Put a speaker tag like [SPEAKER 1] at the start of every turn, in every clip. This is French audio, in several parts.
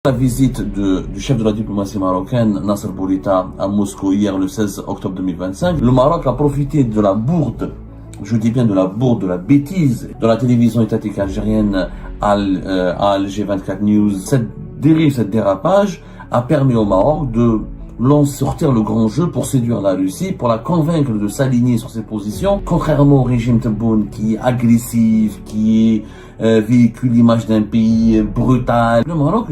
[SPEAKER 1] La visite du chef de la diplomatie marocaine, Nasser Bourita, à Moscou hier le 16 octobre 2025, le Maroc a profité de la bourde, je dis bien de la bourde, de la bêtise de la télévision étatique algérienne Alger 24 News. Cette dérive, cette dérapage a permis au Maroc de sortir le grand jeu pour séduire la Russie, pour la convaincre de s'aligner sur ses positions, contrairement au régime Tebboune qui est agressif, qui véhicule l'image d'un pays brutal. Le Maroc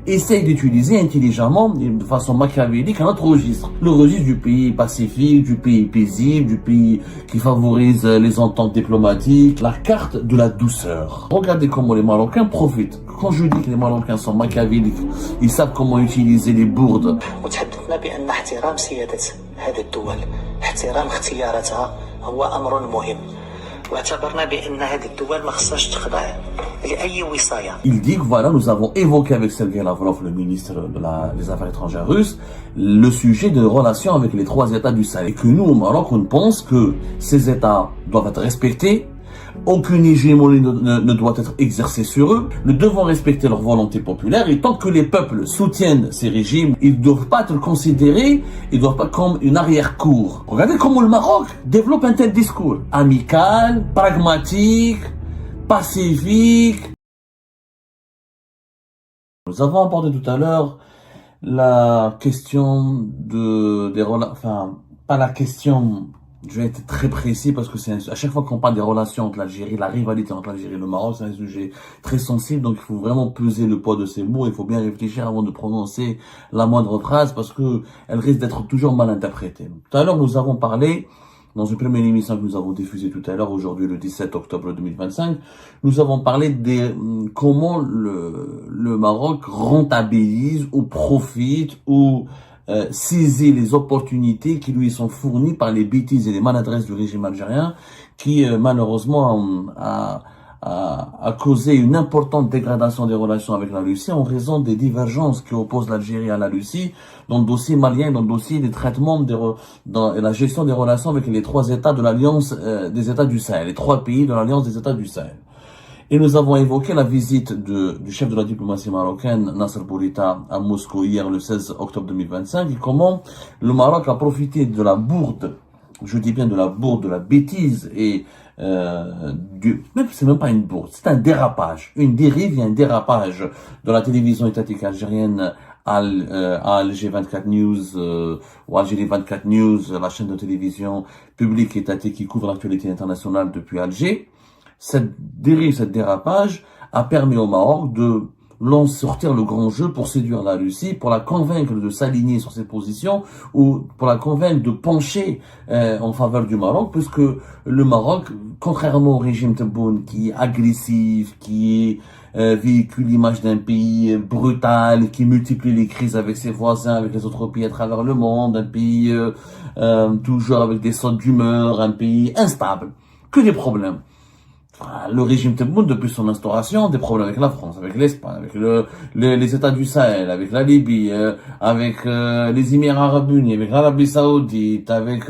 [SPEAKER 1] essaye d'utiliser intelligemment, de façon machiavélique, un autre registre. Le registre du pays pacifique, du pays paisible, du pays qui favorise les ententes diplomatiques, la carte de la douceur. Regardez comment les Marocains profitent. Quand je dis que les Marocains sont machiavéliques, ils savent comment utiliser les bourdes.
[SPEAKER 2] وتحدثنا بأن احترام سيادة هذه الدول احترام اختياراتها هو أمر مهم واعتبرنا بأن هذه الدول ما خصهاش تخضع لأي وصاية.
[SPEAKER 1] Il dit que voilà, nous avons évoqué avec Sergei Lavrov, le ministre des Affaires étrangères russe, le sujet de relations avec les trois États du Sahel. Et que nous, au Maroc, on pense que ces États doivent être respectés. Aucune hégémonie ne doit être exercée sur eux. Nous devons respecter leur volonté populaire et tant que les peuples soutiennent ces régimes, ils ne doivent pas être considérés, ils ne doivent pas comme une arrière-cour. Regardez comment le Maroc développe un tel discours. Amical, pragmatique, pacifique. Nous avons abordé tout à l'heure la question des relations, enfin, pas la question. Je vais être très précis parce que à chaque fois qu'on parle des relations entre l'Algérie, la rivalité entre l'Algérie et le Maroc, c'est un sujet très sensible, donc il faut vraiment peser le poids de ces mots, il faut bien réfléchir avant de prononcer la moindre phrase parce que elle risque d'être toujours mal interprétée. Tout à l'heure, nous avons parlé, dans une première émission que nous avons diffusée tout à l'heure, aujourd'hui le 17 octobre 2025, nous avons parlé de comment le Maroc rentabilise ou profite ou saisir les opportunités qui lui sont fournies par les bêtises et les maladresses du régime algérien qui malheureusement a causé une importante dégradation des relations avec la Russie en raison des divergences qui opposent l'Algérie à la Russie dans le dossier malien, dans le dossier des traitements, dans la gestion des relations avec les trois États de l'Alliance des États du Sahel, les trois pays de l'Alliance des États du Sahel. Et nous avons évoqué la visite du chef de la diplomatie marocaine, Nasser Bourita, à Moscou hier le 16 octobre 2025 et comment le Maroc a profité de la bourde, je dis bien de la bourde, de la bêtise et même c'est même pas une bourde, c'est un dérapage, une dérive et un dérapage de la télévision étatique algérienne Alger 24 News ou Algérie 24 News, la chaîne de télévision publique étatique qui couvre l'actualité internationale depuis Alger. Cette dérive, cette dérapage a permis au Maroc de sortir le grand jeu pour séduire la Russie, pour la convaincre de s'aligner sur ses positions ou pour la convaincre de pencher en faveur du Maroc, puisque le Maroc, contrairement au régime Tebboune qui est agressif, qui véhicule l'image d'un pays brutal, qui multiplie les crises avec ses voisins, avec les autres pays à travers le monde, un pays toujours avec des sautes d'humeur, un pays instable, que des problèmes. Le régime Tebboune, depuis son instauration, des problèmes avec la France, avec l'Espagne, avec les États du Sahel, avec la Libye, avec les Émirats Arabes Unis, avec l'Arabie Saoudite, avec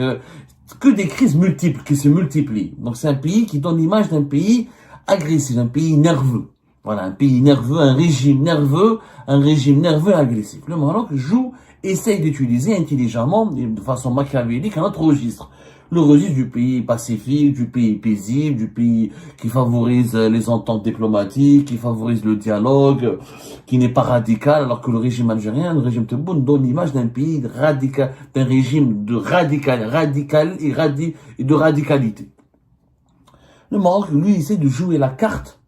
[SPEAKER 1] que des crises multiples qui se multiplient. Donc c'est un pays qui donne l'image d'un pays agressif, un pays nerveux. Voilà, un pays nerveux, un régime nerveux agressif. Le Maroc essaye d'utiliser intelligemment, de façon machiavélique, un autre registre. Le registre du pays pacifique, du pays paisible, du pays qui favorise les ententes diplomatiques, qui favorise le dialogue, qui n'est pas radical, alors que le régime algérien, le régime Tebboune donne l'image d'un pays radical, d'un régime de radicalité. Le Maroc, lui, essaie de jouer la carte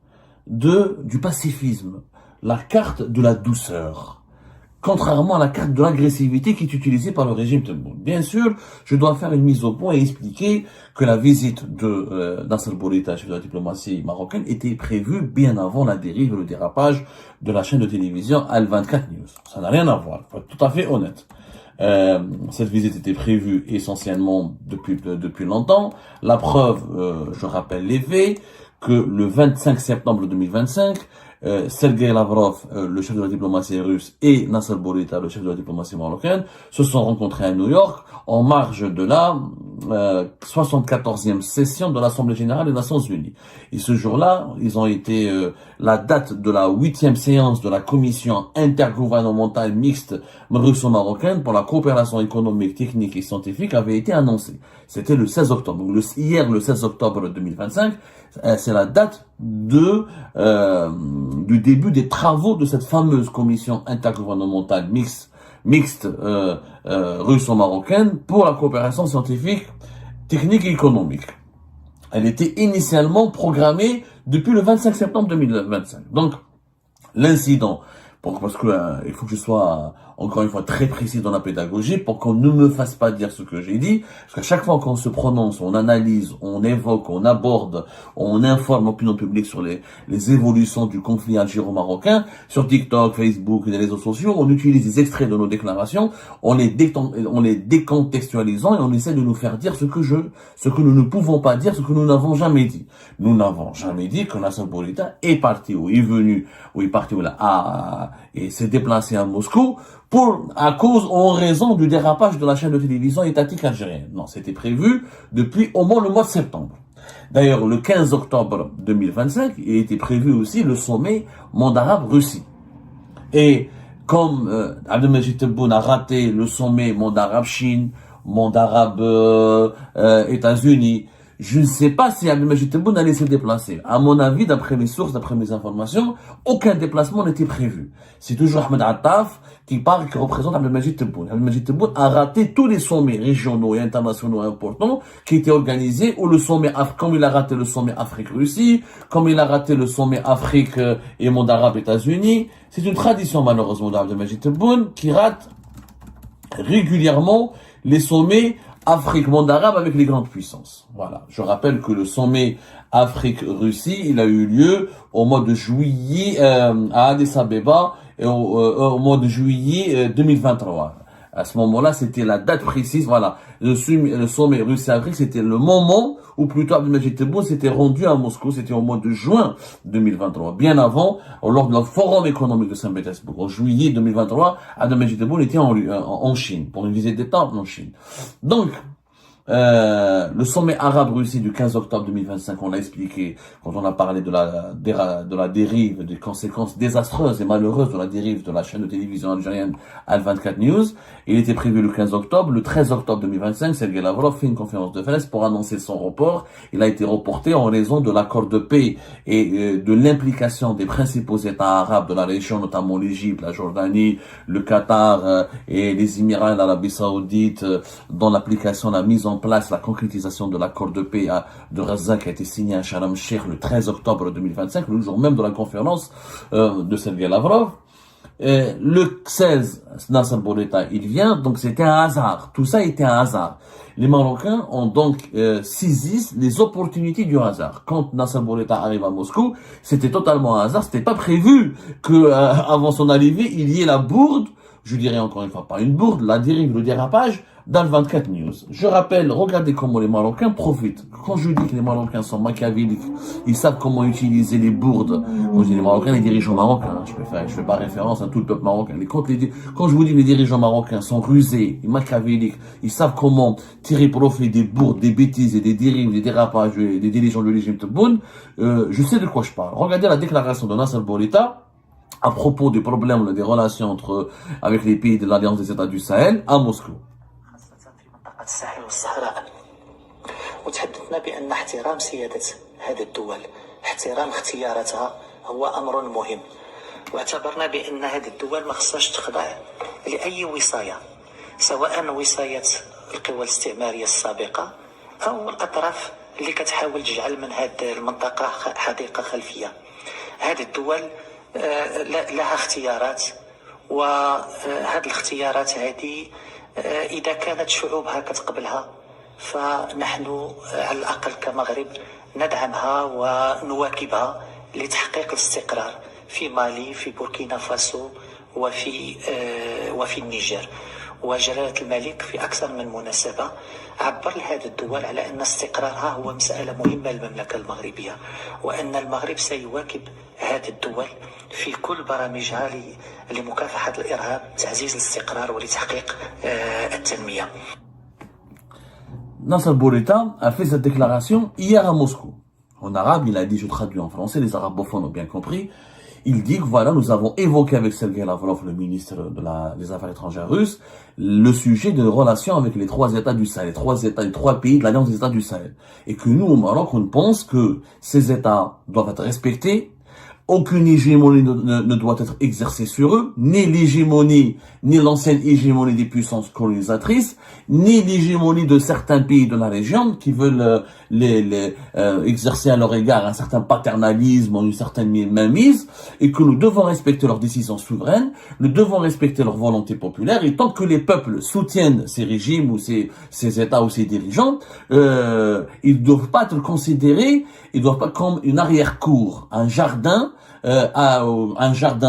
[SPEAKER 1] du pacifisme, la carte de la douceur. Contrairement à la carte de l'agressivité qui est utilisée par le régime Tebboune. Bien sûr, je dois faire une mise au point et expliquer que la visite de Nasser Bourita, chef de la diplomatie marocaine, était prévue bien avant la dérive et le dérapage de la chaîne de télévision Al24 News. Ça n'a rien à voir, faut être tout à fait honnête. Cette visite était prévue essentiellement depuis longtemps. La preuve, je rappelle les faits, que le 25 septembre 2025, Sergei Lavrov, le chef de la diplomatie russe, et Nasser Bourita, le chef de la diplomatie marocaine, se sont rencontrés à New York en marge de la 74e session de l'Assemblée générale des Nations unies. Et ce jour-là, ils ont été la date de la 8e séance de la commission intergouvernementale mixte russo-marocaine pour la coopération économique, technique et scientifique avait été annoncée. C'était le 16 octobre. Donc hier, le 16 octobre 2025, c'est la date du début des travaux de cette fameuse commission intergouvernementale mixte russo-marocaine pour la coopération scientifique, technique et économique. Elle était initialement programmée depuis le 25 septembre 2025. Donc, l'incident, parce que il faut que je sois encore une fois très précis dans la pédagogie pour qu'on ne me fasse pas dire ce que j'ai dit, parce qu'à chaque fois qu'on se prononce, on analyse, on évoque, on aborde, on informe l'opinion publique sur les évolutions du conflit algéro-marocain, sur TikTok, Facebook et les réseaux sociaux, on utilise des extraits de nos déclarations, on les décontextualisant et on essaie de nous faire dire ce que nous ne pouvons pas dire, ce que nous n'avons jamais dit. Nous n'avons jamais dit que Nasser Bourita est parti ou est venu, ou est parti ou là, et s'est déplacé à Moscou à cause ou en raison du dérapage de la chaîne de télévision étatique algérienne. Non, c'était prévu depuis au moins le mois de septembre. D'ailleurs, le 15 octobre 2025, il était prévu aussi le sommet Monde Arabe-Russie. Et comme Abdelmajid Tebboune a raté le sommet Monde Arabe-Chine, Monde Arabe-États-Unis, je ne sais pas si Abdelmajid Tebboune allait se déplacer. À mon avis, d'après mes sources, d'après mes informations, aucun déplacement n'était prévu. C'est toujours Ahmed Attaf qui représente Abdelmajid Tebboune. Abdelmajid Tebboune a raté tous les sommets régionaux et internationaux importants qui étaient organisés, ou le sommet comme il a raté le sommet Afrique-Russie, comme il a raté le sommet Afrique et Monde Arabe-États-Unis. C'est une tradition, malheureusement, d'Abdelmajid Tebboune qui rate régulièrement les sommets Afrique, monde arabe avec les grandes puissances. Voilà. Je rappelle que le sommet Afrique-Russie, il a eu lieu au mois de juillet à Addis Abeba et au mois de juillet 2023. À ce moment-là, c'était la date précise. Voilà. Le sommet Russie-Afrique, c'était le moment où plutôt Abdelmajid Tebboune s'était rendu à Moscou. C'était au mois de juin 2023. Bien avant, lors de le forum économique de Saint-Pétersbourg. En juillet 2023, Abdelmajid Tebboune était en Chine, pour une visite d'État en Chine. Donc, le sommet arabe-Russie du 15 octobre 2025, on l'a expliqué quand on a parlé de la dérive, des conséquences désastreuses et malheureuses de la dérive de la chaîne de télévision algérienne Al24 News. Il était prévu le 15 octobre. Le 13 octobre 2025, Sergei Lavrov fait une conférence de presse pour annoncer son report. Il a été reporté en raison de l'accord de paix et de l'implication des principaux États arabes de la région, notamment l'Égypte, la Jordanie, le Qatar et les Émirats et l'Arabie Saoudite, dans l'application, la mise en place, la concrétisation de l'accord de paix de Gaza qui a été signé à Sharm el-Sheikh le 13 octobre 2025, le jour même de la conférence de Sergei Lavrov. Le 16, Nasser Bourita, il vient, donc c'était un hasard. Tout ça était un hasard. Les Marocains ont donc saisi les opportunités du hasard. Quand Nasser Bourita arrive à Moscou, c'était totalement un hasard. C'était pas prévu que avant son arrivée, il y ait la bourde, je dirais encore une fois pas une bourde, la dérive, le dérapage d'Al24 News. Je rappelle, regardez comment les Marocains profitent. Quand je dis que les Marocains sont machiavéliques, ils savent comment utiliser les bourdes. Quand je dis les Marocains, les dirigeants marocains, je fais pas référence à tout le peuple marocain. Quand je vous dis que les dirigeants marocains sont rusés et machiavéliques, ils savent comment tirer profit des bourdes, des bêtises et des dérives, des dérapages des dirigeants du régime Tebboune, je sais de quoi je parle. Regardez la déclaration de Nasser Bourita à propos des problèmes, des relations avec les pays de l'Alliance des États du Sahel à Moscou.
[SPEAKER 2] الساحل والصحراء وتحدثنا بأن احترام سيادة هذه الدول احترام اختياراتها هو أمر مهم واعتبرنا بأن هذه الدول ما خصهاش تخضع لأي وصاية سواء وصاية القوى الاستعمارية السابقة أو الأطراف اللي كتحاول تجعل من هذه المنطقة حديقة خلفية. هذه الدول لها اختيارات وهذه الاختيارات هذه إذا كانت شعوبها كتقبلها فنحن على الأقل كمغرب ندعمها ونواكبها لتحقيق الاستقرار في مالي في بوركينا فاسو وفي النيجر وجلالة الملك في أكثر من مناسبة عبر لهذه الدول على أن استقرارها هو مسألة مهمة للمملكة المغربية، وأن المغرب سيواكب هذه الدول في كل برامجها لمكافحة الإرهاب، تعزيز الاستقرار ولتحقيق التنمية.
[SPEAKER 1] Nasser Bourita a fait cette déclaration hier à Moscou. En arabe, il a dit, je traduis en français, les arabophones ont bien compris. Il dit que voilà, nous avons évoqué avec Sergei Lavrov, le ministre des Affaires étrangères russe, le sujet de relations avec les trois États du Sahel, les trois pays de l'Alliance des États du Sahel. Et que nous, au Maroc, on pense que ces États doivent être respectés. Aucune hégémonie ne doit être exercée sur eux, ni l'hégémonie, ni l'ancienne hégémonie des puissances colonisatrices, ni l'hégémonie de certains pays de la région qui veulent exercer à leur égard un certain paternalisme ou une certaine mainmise, et que nous devons respecter leurs décisions souveraines, nous devons respecter leur volonté populaire, et tant que les peuples soutiennent ces régimes ou ces États ou ces dirigeants, ils doivent pas être considérés, ils doivent pas comme une arrière-cour, un jardin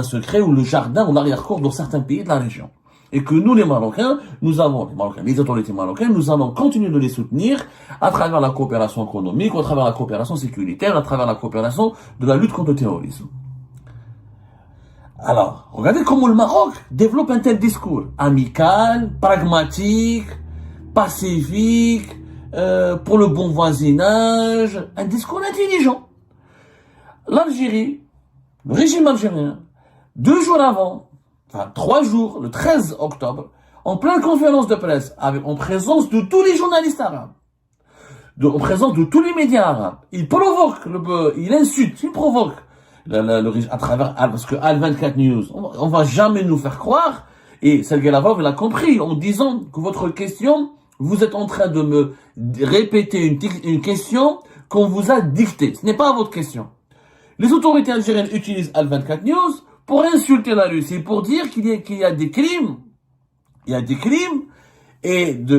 [SPEAKER 1] secret ou le jardin ou l'arrière-cour dans certains pays de la région. Et que nous, les Marocains, les autorités marocaines, nous allons continuer de les soutenir à travers la coopération économique, à travers la coopération sécuritaire, à travers la coopération de la lutte contre le terrorisme. Alors, regardez comment le Maroc développe un tel discours. Amical, pragmatique, pacifique, pour le bon voisinage, un discours intelligent. L'Algérie, le régime algérien, 3 jours, le 13 octobre, en pleine conférence de presse, en présence de tous les journalistes arabes, en présence de tous les médias arabes, il provoque, il insulte, il provoque le régime à travers, parce que Al24 News, on va jamais nous faire croire, et Sergei Lavrov l'a compris, en disant que votre question, vous êtes en train de me répéter une question qu'on vous a dictée. Ce n'est pas votre question. Les autorités algériennes utilisent Al24 News pour insulter la Russie, pour dire qu'il y a des crimes,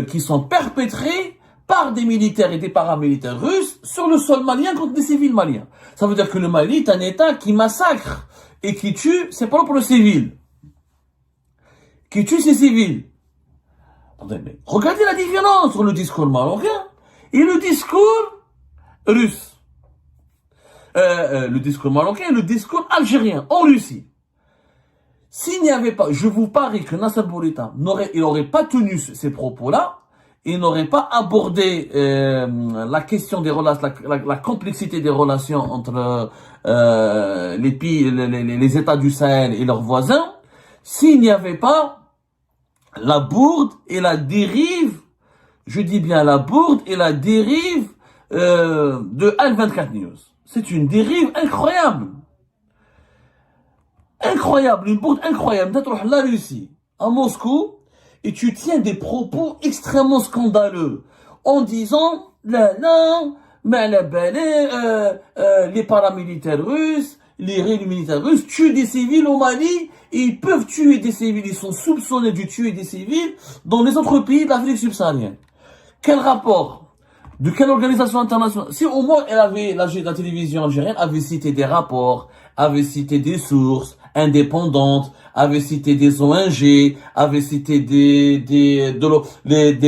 [SPEAKER 1] qui sont perpétrés par des militaires et des paramilitaires russes sur le sol malien contre des civils maliens. Ça veut dire que le Mali est un État qui massacre et qui tue ses propres civils. Qui tue ses civils. Regardez la différence entre le discours marocain et le discours russe. Le discours marocain et le discours algérien en Russie. S'il n'y avait pas, je vous parie que Nasser Bourita il n'aurait pas tenu ces propos-là, il n'aurait pas abordé la question des relations, la complexité des relations entre les pays, les États du Sahel et leurs voisins, s'il n'y avait pas la bourde et la dérive, je dis bien la bourde et la dérive de Al24 News. C'est une dérive incroyable. Incroyable, une bourde incroyable. Tu vas la Russie, à Moscou, et tu tiens des propos extrêmement scandaleux, en disant, les paramilitaires russes, les militaires russes tuent des civils au Mali, et ils peuvent tuer des civils, ils sont soupçonnés de tuer des civils dans les autres pays de l'Afrique subsaharienne. Quel rapport? De quelle organisation internationale? Si au moins la télévision algérienne avait cité des rapports, avait cité des sources indépendantes, avait cité des ONG, avait cité des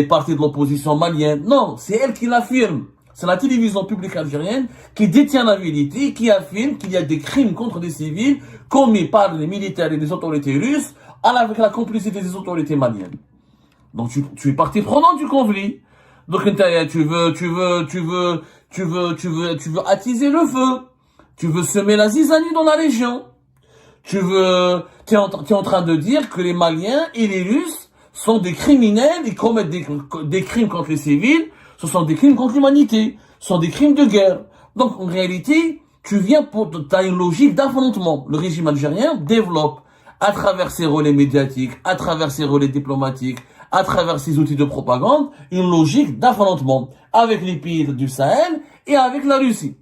[SPEAKER 1] partis de l'opposition malienne. Non, c'est elle qui l'affirme. C'est la télévision publique algérienne qui détient la vérité, qui affirme qu'il y a des crimes contre des civils commis par les militaires et les autorités russes avec la complicité des autorités maliennes. Donc tu es partie prenante du conflit. Donc tu veux attiser le feu. Tu veux semer la zizanie dans la région. T'es en train de dire que les Maliens et les Russes sont des criminels, ils commettent des crimes contre les civils, ce sont des crimes contre l'humanité, ce sont des crimes de guerre. Donc en réalité, t'as une logique d'affrontement. Le régime algérien développe, à travers ses relais médiatiques, à travers ses relais diplomatiques, à travers ses outils de propagande, une logique d'affrontement avec les pays du Sahel et avec la Russie.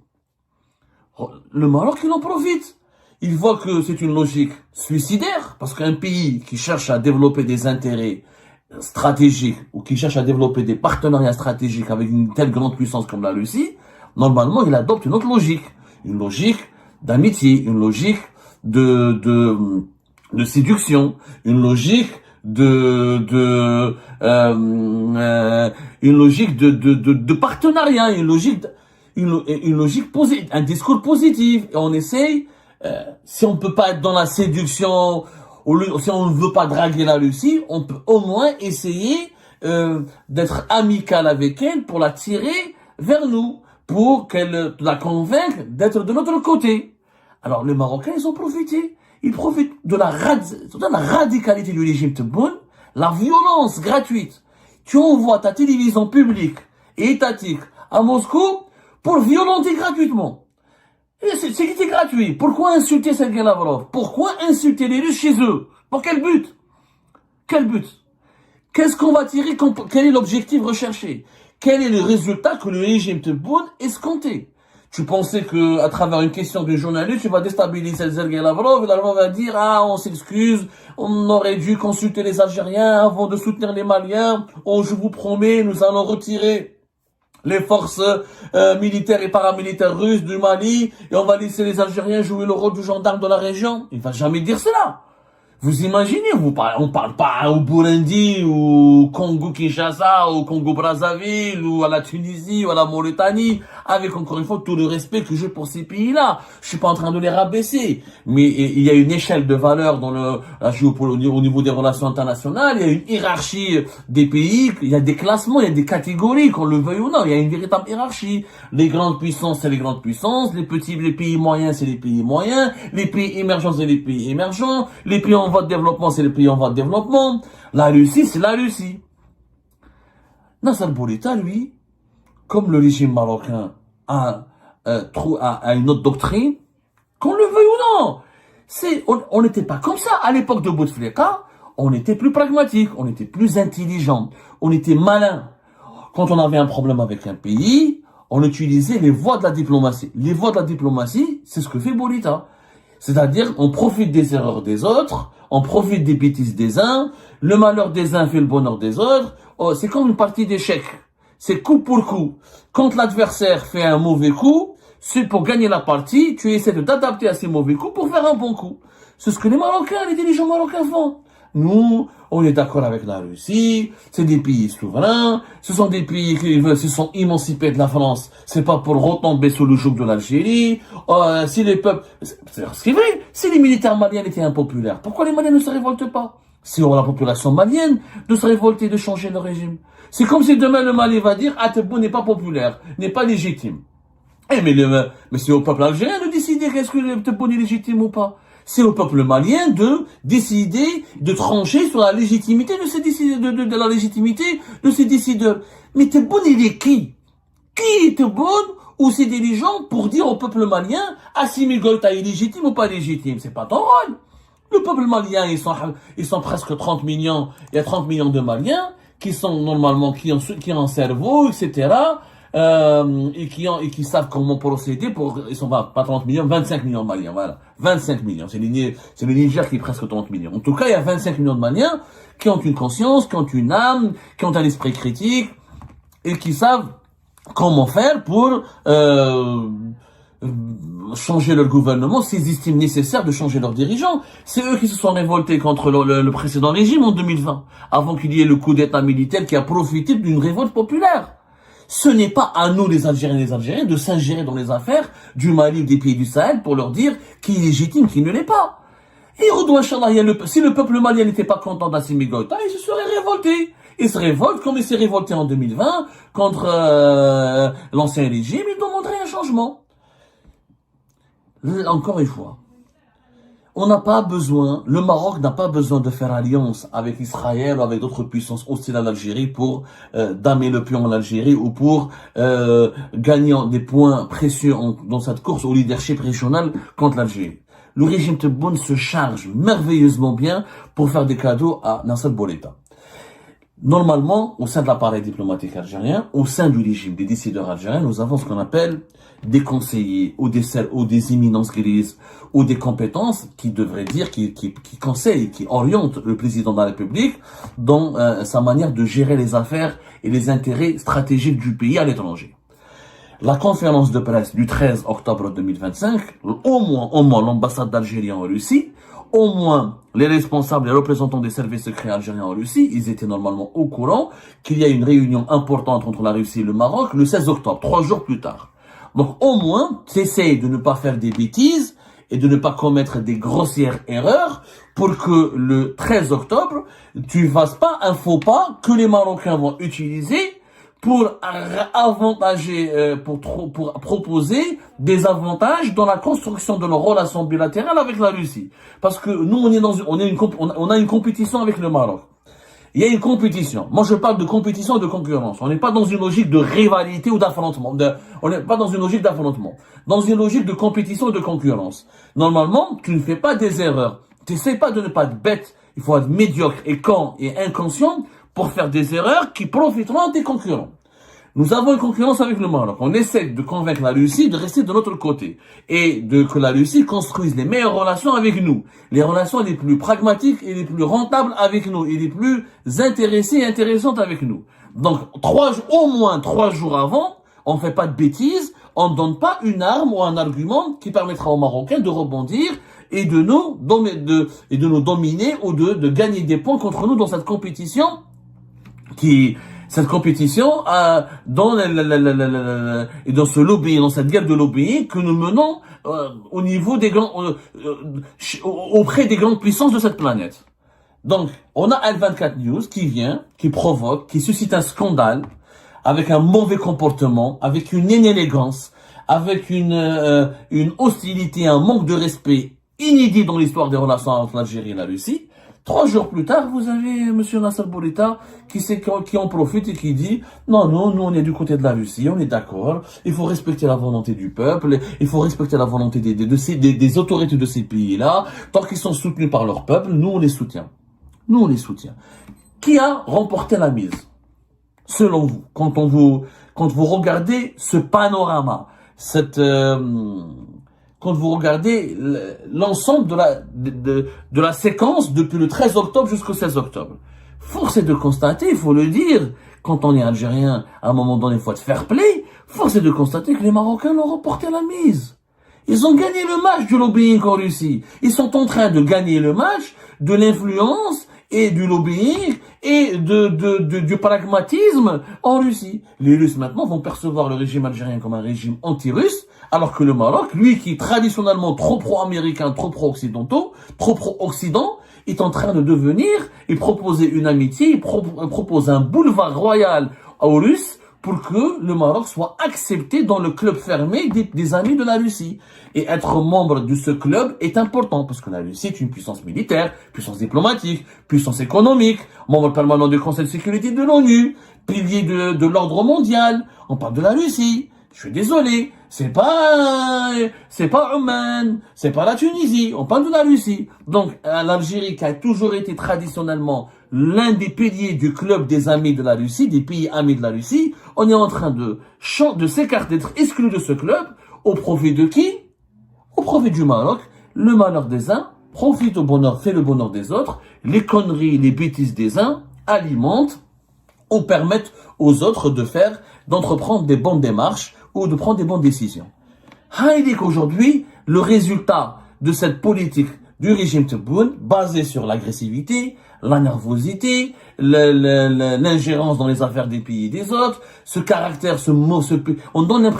[SPEAKER 1] Le Maroc, il en profite. Il voit que c'est une logique suicidaire, parce qu'un pays qui cherche à développer des intérêts stratégiques, ou qui cherche à développer des partenariats stratégiques avec une telle grande puissance comme la Russie, normalement, il adopte une autre logique. Une logique d'amitié, une logique de séduction, une logique une logique de partenariat, une logique positive, un discours positif. Et on essaye, si on peut pas être dans la séduction, si on ne veut pas draguer la Russie, on peut au moins essayer d'être amical avec elle pour la tirer vers nous, pour qu'elle la convainque d'être de notre côté. Alors les Marocains, ils ont profité. Ils profitent de la radicalité du régime Tebboune, la violence gratuite. Tu envoies ta télévision publique et étatique à Moscou pour violenter gratuitement. Et c'est gratuit. Pourquoi insulter Sergei Lavrov? Pourquoi insulter les Russes chez eux? Pour quel but? Quel but? Qu'est-ce qu'on va tirer? Quel est l'objectif recherché? Quel est le résultat que le régime Tebboune escomptait? Tu pensais que, à travers une question de journaliste, tu vas déstabiliser Sergei Lavrov, et Lavrov va dire, ah, on s'excuse, on aurait dû consulter les Algériens avant de soutenir les Maliens, oh, je vous promets, nous allons retirer les forces militaires et paramilitaires russes du Mali, et on va laisser les Algériens jouer le rôle du gendarme de la région. Il va jamais dire cela. Vous imaginez, on parle pas au Burundi, ou au Congo-Kinshasa, au Congo-Brazzaville, ou à la Tunisie, ou à la Mauritanie, avec encore une fois tout le respect que j'ai pour ces pays-là. Je suis pas en train de les rabaisser, mais il y a une échelle de valeur dans au niveau des relations internationales, il y a une hiérarchie des pays, il y a des classements, il y a des catégories, qu'on le veuille ou non, il y a une véritable hiérarchie. Les grandes puissances, c'est les grandes puissances, les pays moyens, c'est les pays moyens, les pays émergents, c'est les pays émergents, les pays en voie de développement, c'est les pays en voie de développement. La Russie, c'est la Russie. Nasser Bourita, lui, comme le régime marocain a une autre doctrine, qu'on le veuille ou non, on n'était pas comme ça. À l'époque de Bouteflika, on était plus pragmatique, on était plus intelligent, on était malin. Quand on avait un problème avec un pays, on utilisait les voies de la diplomatie. Les voies de la diplomatie, c'est ce que fait Bourita. C'est-à-dire, on profite des erreurs des autres, on profite des bêtises des uns, le malheur des uns fait le bonheur des autres. Oh, c'est comme une partie d'échecs. C'est coup pour coup. Quand l'adversaire fait un mauvais coup, c'est pour gagner la partie, tu essaies de t'adapter à ces mauvais coups pour faire un bon coup. C'est ce que les Marocains, les dirigeants marocains font. Nous, on est d'accord avec la Russie, c'est des pays souverains, ce sont des pays qui se sont émancipés de la France, c'est pas pour retomber sous le joug de l'Algérie. Si les peuples, c'est vrai, si les militaires maliens étaient impopulaires, pourquoi les Maliens ne se révoltent pas? Si la population malienne de se révolter, de changer le régime. C'est comme si demain le Mali va dire, ah, Tebboune n'est pas populaire, n'est pas légitime. Mais c'est au peuple algérien de décider qu'est-ce que Tebboune est légitime ou pas. C'est au peuple malien de décider, de trancher sur la légitimité de ces décideurs, de la légitimité de ces décideurs. Mais Tebboune, il est qui? Qui est Tebboune ou ses dirigeants pour dire au peuple malien, Assimi Goïta est légitime ou pas légitime? C'est pas ton rôle. Le peuple malien, ils sont presque 30 millions. Il y a 30 millions de Maliens qui sont normalement, qui ont un cerveau, etc., et qui savent comment procéder ils sont pas 30 millions, 25 millions de Maliens, voilà. 25 millions. C'est le Niger qui est presque 30 millions. En tout cas, il y a 25 millions de Maliens qui ont une conscience, qui ont une âme, qui ont un esprit critique, et qui savent comment faire pour, changer leur gouvernement s'ils estiment nécessaire de changer leurs dirigeants. C'est eux qui se sont révoltés contre le précédent régime en 2020, avant qu'il y ait le coup d'état militaire qui a profité d'une révolte populaire. Ce n'est pas à nous, les Algériens et les Algériens, de s'ingérer dans les affaires du Mali ou des pays du Sahel pour leur dire qui est légitime, qui ne l'est pas. Et si le peuple malien n'était pas content d'Assimi Goïta, il se serait révolté. Il se révolte comme il s'est révolté en 2020 contre l'ancien régime. Il doit montrer un changement. Encore une fois, le Maroc n'a pas besoin de faire alliance avec Israël ou avec d'autres puissances hostiles à l'Algérie pour damer le pion en Algérie ou pour gagner des points précieux dans cette course au leadership régional contre l'Algérie. Le régime Tebboune se charge merveilleusement bien pour faire des cadeaux à Nasser Bourita. Normalement, au sein de l'appareil diplomatique algérien, au sein du régime des décideurs algériens, nous avons ce qu'on appelle des conseillers ou des éminences grises ou des compétences qui devraient dire, qui conseillent, qui orientent le président de la République dans sa manière de gérer les affaires et les intérêts stratégiques du pays à l'étranger. La conférence de presse du 13 octobre 2025, au moins l'ambassade d'Algérie en Russie, au moins les responsables, les représentants des services secrets algériens en Russie, ils étaient normalement au courant qu'il y a une réunion importante entre la Russie et le Maroc le 16 octobre, 3 jours plus tard. Donc au moins, tu essayes de ne pas faire des bêtises et de ne pas commettre des grossières erreurs pour que le 13 octobre, tu fasses pas un faux pas que les Marocains vont utiliser pour avantager, pour proposer des avantages dans la construction de nos relations bilatérales avec la Russie. Parce que nous, on a une compétition avec le Maroc. Il y a une compétition. Moi, je parle de compétition et de concurrence. On n'est pas dans une logique de rivalité ou d'affrontement. On n'est pas dans une logique d'affrontement. Dans une logique de compétition et de concurrence. Normalement, tu ne fais pas des erreurs. Tu n'essaies pas de ne pas être bête. Il faut être médiocre et con et inconscient pour faire des erreurs qui profiteront à tes concurrents. Nous avons une concurrence avec le Maroc. On essaie de convaincre la Russie de rester de notre côté et que la Russie construise les meilleures relations avec nous, les relations les plus pragmatiques et les plus rentables avec nous et les plus intéressées et intéressantes avec nous. Donc, au moins 3 jours avant, on ne fait pas de bêtises, on ne donne pas une arme ou un argument qui permettra aux Marocains de rebondir et de nous dominer ou de gagner des points contre nous dans cette compétition dans ce lobby, dans cette guerre de lobby que nous menons au niveau des auprès des grandes puissances de cette planète. Donc, on a L24 News qui vient, qui provoque, qui suscite un scandale avec un mauvais comportement, avec une inélégance, avec une hostilité, un manque de respect inédit dans l'histoire des relations entre l'Algérie et la Russie. 3 jours plus tard, vous avez Monsieur Nasser Bourita qui en profite et qui dit non, nous on est du côté de la Russie, on est d'accord, il faut respecter la volonté du peuple, il faut respecter la volonté des autorités de ces pays-là, tant qu'ils sont soutenus par leur peuple, nous on les soutient. Nous on les soutient. Qui a remporté la mise? Selon vous, quand vous regardez ce panorama, quand vous regardez l'ensemble de la séquence depuis le 13 octobre jusqu'au 16 octobre. Force est de constater, il faut le dire, quand on est algérien, à un moment donné, il faut être fair play, force est de constater que les Marocains l'ont remporté la mise. Ils ont gagné le match du lobbying en Russie. Ils sont en train de gagner le match de l'influence et du lobbying et du pragmatisme en Russie. Les Russes maintenant vont percevoir le régime algérien comme un régime anti-russe, alors que le Maroc, lui qui est traditionnellement trop pro-américain, trop pro-Occident, est en train de devenir et proposer une amitié, il propose un boulevard royal aux Russes pour que le Maroc soit accepté dans le club fermé des amis de la Russie. Et être membre de ce club est important parce que la Russie est une puissance militaire, puissance diplomatique, puissance économique, membre permanent du Conseil de sécurité de l'ONU, pilier de l'ordre mondial. On parle de la Russie. Je suis désolé, c'est pas Oman, c'est pas la Tunisie, on parle de la Russie. Donc, l'Algérie qui a toujours été traditionnellement l'un des piliers du club des amis de la Russie, des pays amis de la Russie, on est en train de s'écarter, d'être exclu de ce club, au profit de qui? Au profit du Maroc. Le malheur des uns profite au bonheur, fait le bonheur des autres, les conneries, les bêtises des uns alimentent ou permettent aux autres d'entreprendre des bonnes démarches ou de prendre des bonnes décisions. Il dit qu'aujourd'hui, le résultat de cette politique du régime Tebboune, basée sur l'agressivité, la nervosité, l'ingérence dans les affaires des pays et des autres, ce caractère, on donne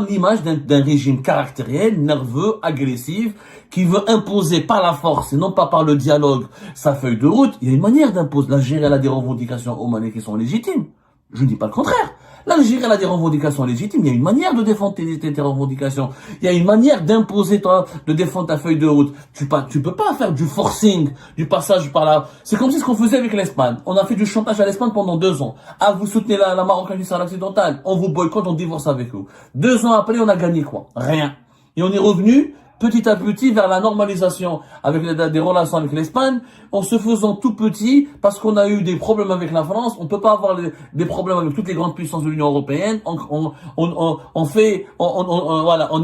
[SPEAKER 1] l'image d'un régime caractériel, nerveux, agressif, qui veut imposer par la force et non pas par le dialogue sa feuille de route. Il y a une manière d'imposer. L'Algérie a des revendications omanais qui sont légitimes. Je ne dis pas le contraire. L'Algérie a des revendications légitimes. Il y a une manière de défendre tes revendications. Il y a une manière d'imposer de défendre ta feuille de route. Tu peux pas faire du forcing, du passage par là. C'est comme si ce qu'on faisait avec l'Espagne. On a fait du chantage à l'Espagne pendant 2 ans. Ah, vous soutenez la Marocanisme à l'occidentale. On vous boycotte, on divorce avec vous. 2 ans après, on a gagné quoi? Rien. Et on est revenu petit à petit vers la normalisation avec des relations avec l'Espagne, en se faisant tout petit, parce qu'on a eu des problèmes avec la France. On peut pas avoir des problèmes avec toutes les grandes puissances de l'Union européenne. On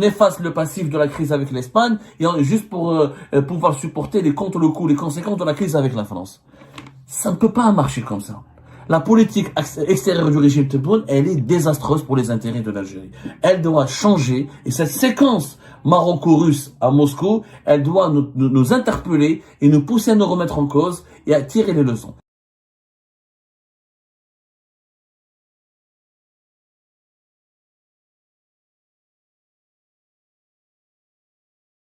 [SPEAKER 1] efface le passif de la crise avec l'Espagne, et juste pour pouvoir supporter les contre-le-coup, les conséquences de la crise avec la France. Ça ne peut pas marcher comme ça. La politique extérieure du régime Tebboune, elle est désastreuse pour les intérêts de l'Algérie. Elle doit changer et cette séquence maroco-russe à Moscou, elle doit nous interpeller et nous pousser à nous remettre en cause et à tirer les leçons.